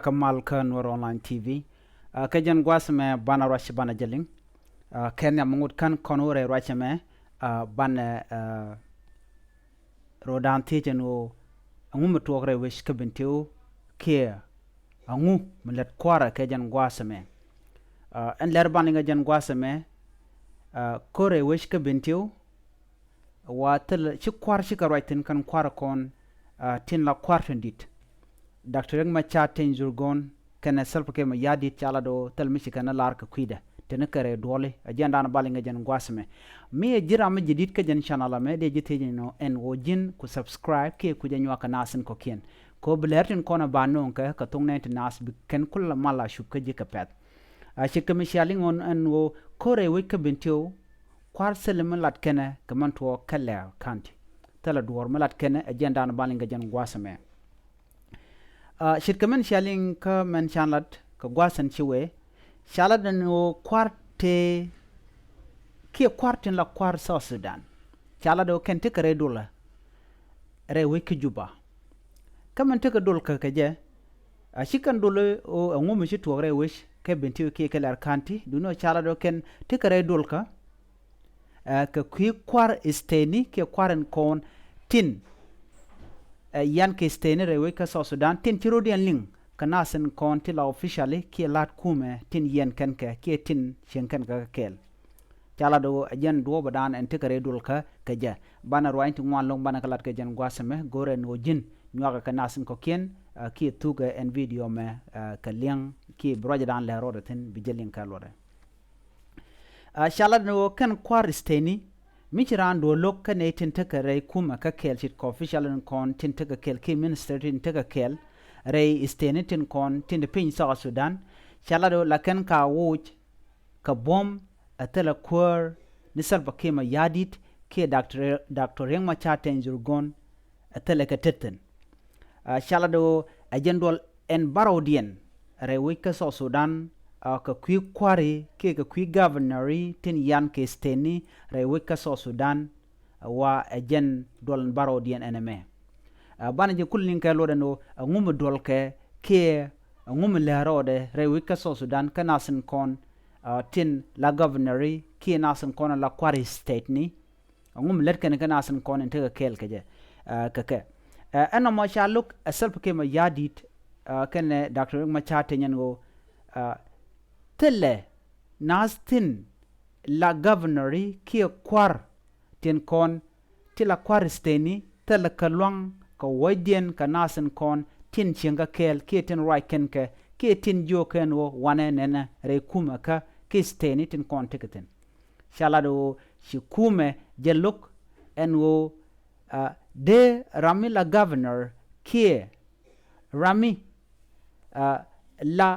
kamal ka Nuer online TV kajan gwasme bana rash bana jaling kenya mungut kan konore rachame bana rodan tijenu angu mtuogre wish ka Bentiu ke angu mlet kwara kajan gwasme en ler baninga jan gwasme kore wish ka Bentiu wa tel ci kwar ci ka raitin kan kwara kon tin la kwartendit Dr. Riɛk machaten zurgon kana salpake ma yadi chala do tel michikana lar ka kwida tene kare dole ajanda na balinga jan gwasme mi jira ma jidit ka jan channel me de jite no en wojin ku subscribe ke ku janwa ka nasin ko kien ko blertin kona banon ka ka thoknath nas bi ken kul mala shubka jika pet a shikka mi shaling on en wo kore we ka Bentiu kwar selim lat kene ka man to Leer county tela duwar malat kene ajanda na balinga jan gwasme shirkamen shaling ka men shalat ka gwasan chiwe shalat no kwarte ki kwartin la kwar South Sudan shalat do ken tikare dola re wiki Juba kamen tika dol ka kaje shikan dole o ngum shi to re wish ke Bentiu ke Leer county duno shalat do ken tikare dol ka ka ki kwar isteni ke kwaren kon tin yan ke stene rewe ka South Sudan tin tirodian ling kana sen kon tila officially ki lat kume tin yen kan ka ki tin shen kan ka kel chala do jen do badan en tikare dul ka ja bana roint ngwan long bana kalat ka jen gwasame gore no jin nywaga kana sen ko ken ki tuga en video me ka liang ki broja dan le rode tin bijelin ka lore chala no kan kwar steni michiran do lok ka ne tin takare kuma ka kel chit ko official kon tin taka kel ki minister tin taka kel rei istene tin kon tin de pin South Sudan chala do lakan ka wuch ka bom atela kwar ni salpa kema yadit ke Dr. Riɛk machaten zurgon atela ka teten chala do ajendol en barodien rei wika South Sudan ka kwi kwari ke ka kwi governori tin yan ke steni re wika South Sudan wa ajen dol baro dien eneme bana je kullin ka lode no ngum dol ke ngum lerode re wika South Sudan kana sin kon tin la governori ke nasin kon la kwari state ni ngum let ken kana sin kon te ka kel ke ka ana ma sha look asal ke ma yadit ken Dr. Riɛk machaten yango tele nastin la governori ki kwar tin kon tila kwar steni tele kalwang ka wajien ka nasin kon tin chinga kel ki tin right ken ke ki tin jo ken wo wane nena re kuma ka ki steni tin kon tiketin shalado shi kume jeluk en wo de rami la governor ki rami la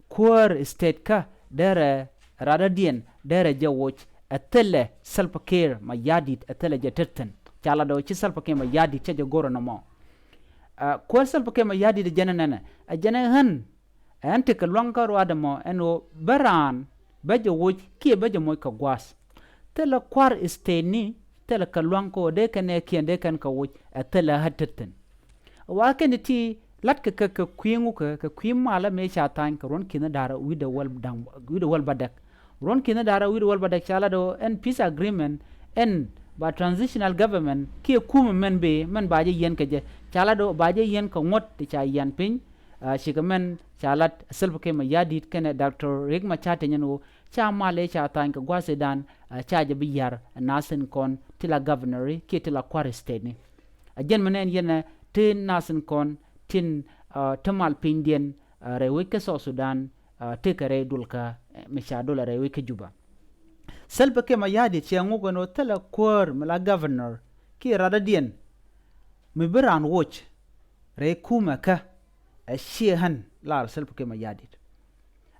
kwar state ka dere radadien dere jawoch atele salpakir ma yadit atele jatetten chala do ci salpakir ma yadit ca jagoro no mo kwar salpakir ma yadit janana a janahan ante ka longa ro adamo eno baran baje woch ki baje moy ka gwas tele kwar steni tele ka longo de kane kiende kan ka woch atele hatetten wa ken ti lat ka kwingu ka kwim mala me chatan ka ron kina dara wida wal badak ron kina dara wida wal badak chala do en peace agreement en ba transitional government ki kuma men be man baje yen ka je chala do baje yen ka ngot ti cha yan pin shikamen chalat self ke ma yadit kana Dr. Riɛk machaten yano cha male chatan ka gwase dan cha je biyar nasin kon tila governor ki tila kwar state ni ajen menen yena tin nasin kon tin tamal pindien rewike South Sudan tekare dulka misha dola rewike Juba selpa ke ma yadi che ngugono tala kwar mala governor ki radadien mi biran watch re kuma ka shehan lar selpa ke ma yadi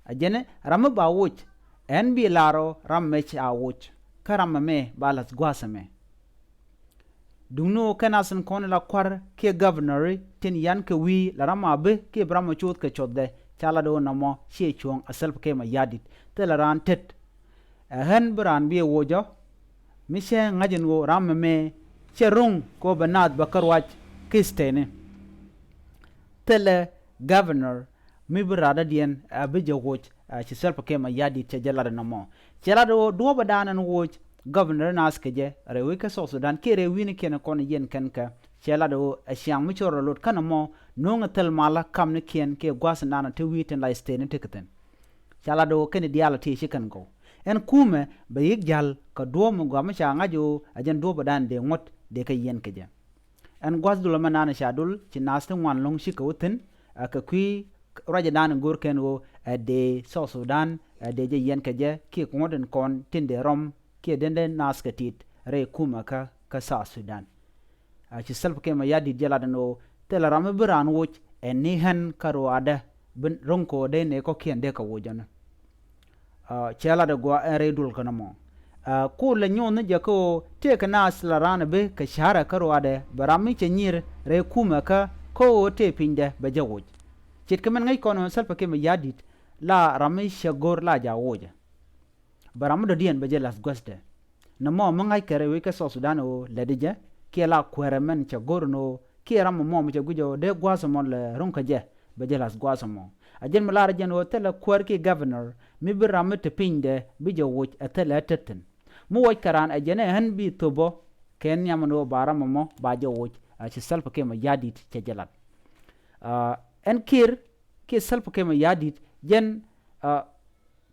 ajene ram ba watch en bi laro ram mech a watch karam me balas gwasame dungno kanasin kon la kwar ke governor tin yan ke wi la rama be ke brama chot ke chodde chala do namo she chong asal ke ma yadit tela ran tet hen bran bi wojo mi she ngajin wo ram me cherung ko banat bakarwach kistene tele governor mi brada dien abije woch ci selpa ke ma yadi ce jalada no mo celado do badanan woch governor nas keje rewi ka so Sudan ke rewi ni ken kon yen kan ka celado asiang mi choro lot kana mo no ngatel mala kam ni ken ke gwas nana te witen la stene teketen celado ken diala ti shikan go en kume be yigjal ka do mo gwa ma cha ngajo ajen do badan de ngot de ka yen keje en gwas dul manana shadul ci nas te wan long shi ko ten ka kwi raja dan gor ken wo de so Sudan de je yen keje ki ko ngoden kon tinde rom ki dende nas ka tit re kuma ka sa Sudan ci self ke ma yadi jela no tela ram biran wo en ni han karwada bin ronko de ne ko kien de ka wojana cela de go re dul kana mo ko le nyon ne je ko te ka nas la ran be ka shara karwada barami che nyir re kuma ka ko te pinde be je woj chit kemen ngai kono self ke ma yadi la rami shagor la ja woja baram do dien be je las goste na mo ngai kere we ka so Sudan o le de ke la kweremen cha gorno ke ram mo mo cha gujo de gwaso mon le ronka je be je las gwaso mo ajen malara jen o tele kwer ki governor mi bi ram te pinde bi je wo atele teten mo wo karan ajene han bi tobo ken yamno baram mo ba je wo ci self ke ma yadit cha jelat en kir ke self ke ma yadit jen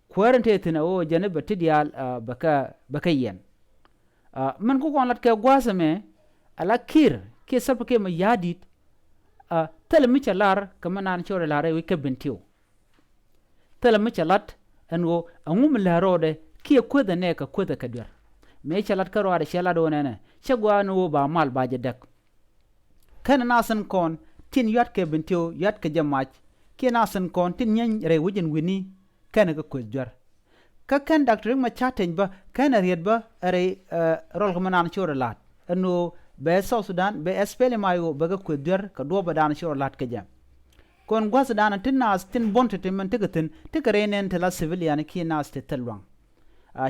kwerente tena o jene betidial baka yen man ko kon lat ke gwasame ala kir ke self ke ma yadit tele mi chalar kamanan chore lare wi ke Bentiu tele mi chalat enwo angum la rode ke kweda ne ka kweda ka dur me chalat ka rode shela do nene chagwa no ba mal ba je dek kan nasan kon tin yat ke Bentiu yat ke jamach ke nasan kon tin nyen re wujin wini kan ka kwedjar ka kan doctor ma chaten ba kan ried ba re rol kamanan chore lat eno be so Sudan be espele mayo baga kwedjar ka do badan chore lat ke jam kon gwas dana tin nas tin bonte tin man tegatin tekarenen tela civilian ki nas te telwang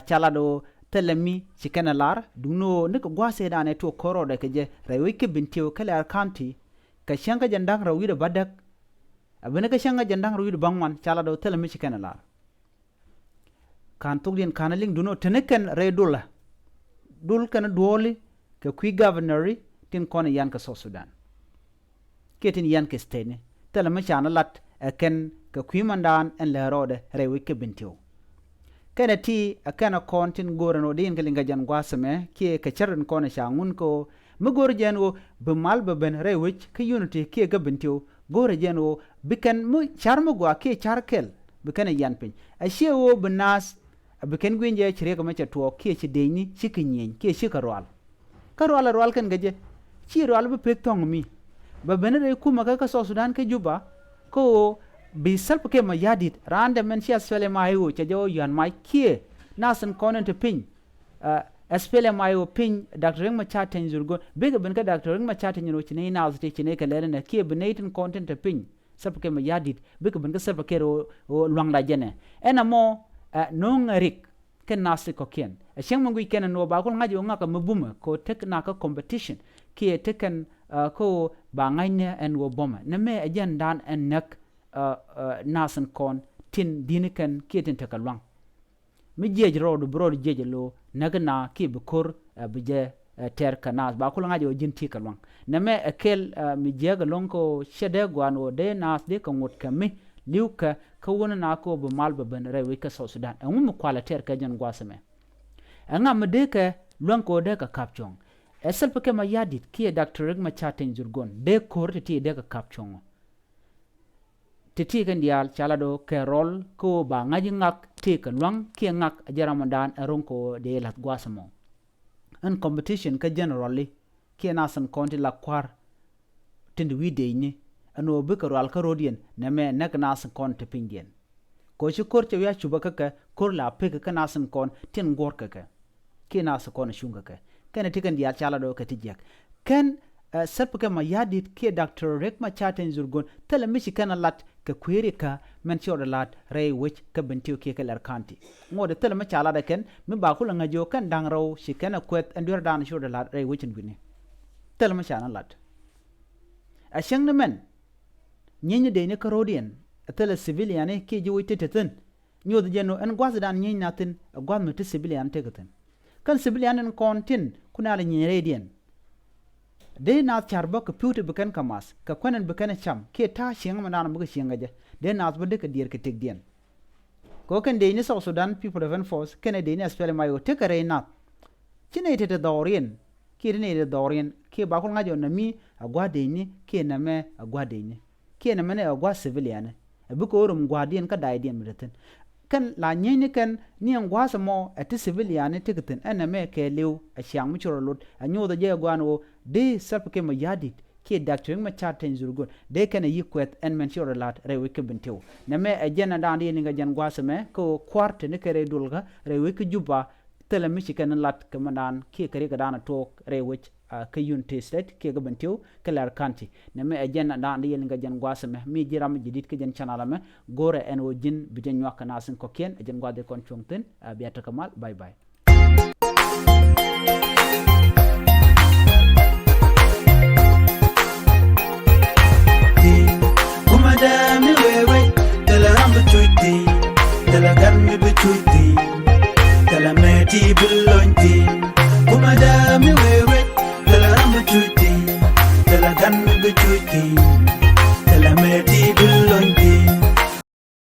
chala do telemi chikana lar duno nek gwase dana to koro de keje rewi ke Bentiu kala county ka shanga jandang rawi de badak abene ka shanga jandang rawi de bangwan chala do telemi chikana lar kan tugdien kanaling duno teneken re dul kana doli ke kwi governor tin kon yan ka so Sudan ketin yan ke stene tela ma chana lat ken ka kwi mandan en le rode rewi ke Bentiu kana ti akana kontin gorano din kelinga jan gwasame ke ka charren kona shangun ko mugor jenwo be mal be ben rewi ke unity ke ga Bentiu gore jenwo bikan mu charmu gwa ke charkel bikana yan pin ashewo benas bikan gwinje chire ka ma chatwo ke chi deini chikinyen ke shikarwal karwal rwal kan gaje chi rwal be pek tong mi ba benere kuma ka so Sudan ke Juba ko bi selp ke ma yadit rande men sia swele mayo che jo yan mai kie nasen konen te pin espele mayo pin dr ma chaten zurgo be ben ka dr ma chaten no chine na azte chine ka lene kie benaten content te pin selp ke ma yadit be ben ka selp ke ro luang la jene enamo non rik ken nasi ko ken sheng mangui ken no ba ko ngaji ngaka mabuma ko tek na ka competition kie teken ko ba ngaine en wo boma ne me ajen dan en nek nasen kon tin diniken keten takalwang mi jeej rodo brod jeej lo nagna ki bukor bije ter kanas ba ko ngaji o jinti kalwang ne me akel mi jeega lonko shede gwano de nas de ko ngot kami liuka ka wona na ko be malba ben rewi ka so Sudan ngum kwala ter ka jen gwasame ngam de ka lonko de ka kapchong esel peke ma yadit ki dr ma chaten jurgon de korte ti de ka kapchong titi kan dial chala do ke rol ko ba ngaji ngak ti kan wang ki ngak ajaramandan ronko de lat gwasamo an competition ka generally ki nasan konti la kwar tindi wi de ni ano be ka rol ka rodien na me nak nasan konti pingen ko shi korte ya chuba ka kor la pe ka nasan kon tin gor ka ki nasan kon shunga ka kana tikan dial chala do ka tijak kan serpke ma yadit ke dr rek ma chaten zurgon tele mishi kana lat ka kweri ka men chora lat rei wich ka Bentiu ke Leer county ngode tele ma chala da ken mi ba kula ngajo kan dang raw shi kana kwet andur dan chora lat rei wich ngini tele ma chana lat a sheng men nyenye de ne karodian atela civilian ke ji wite teten nyod jeno en gwas dan nyenye natin gwas me te civilian te geten kan civilian en kontin kuna la nyenye redian de na charba ka putu bekan kamas ka kwanen bekan cham ke ta shinga manana buga shinga je de na zbode ka dir ke tegdien ko kan de ni South Sudan people defense force kan de ni aspele mayo te kare na chine te dorien ke ne de dorien ke ba ko ngajo na mi agwa de ni ke na me agwa de ni ke na me ne agwa civilian bu ko rum guardian ka daidien meten kan la nyenye kan ni angwa samo ati civilian te geten ena me ke lew a shang mu chorolot a nyoda je gwano de sap ke ma yadit ke doctor ma chaten zurgon de kan yi kwet en men chorolat rewe ke Bentiu na me a jena dan ni nga jan gwasame ko kwarte ne kere dulga rewe ke Juba tele mi chikan lat ke manan ke kere ga dana tok rewe ke unity state ke ga Bentiu ke Leer county na me a jena dan ni nga jan gwasame mi jiram jidit ke jan chanala me gore en o jin bijen nyak nasin ko ken jan gwade kon chongten biata kamal bye bye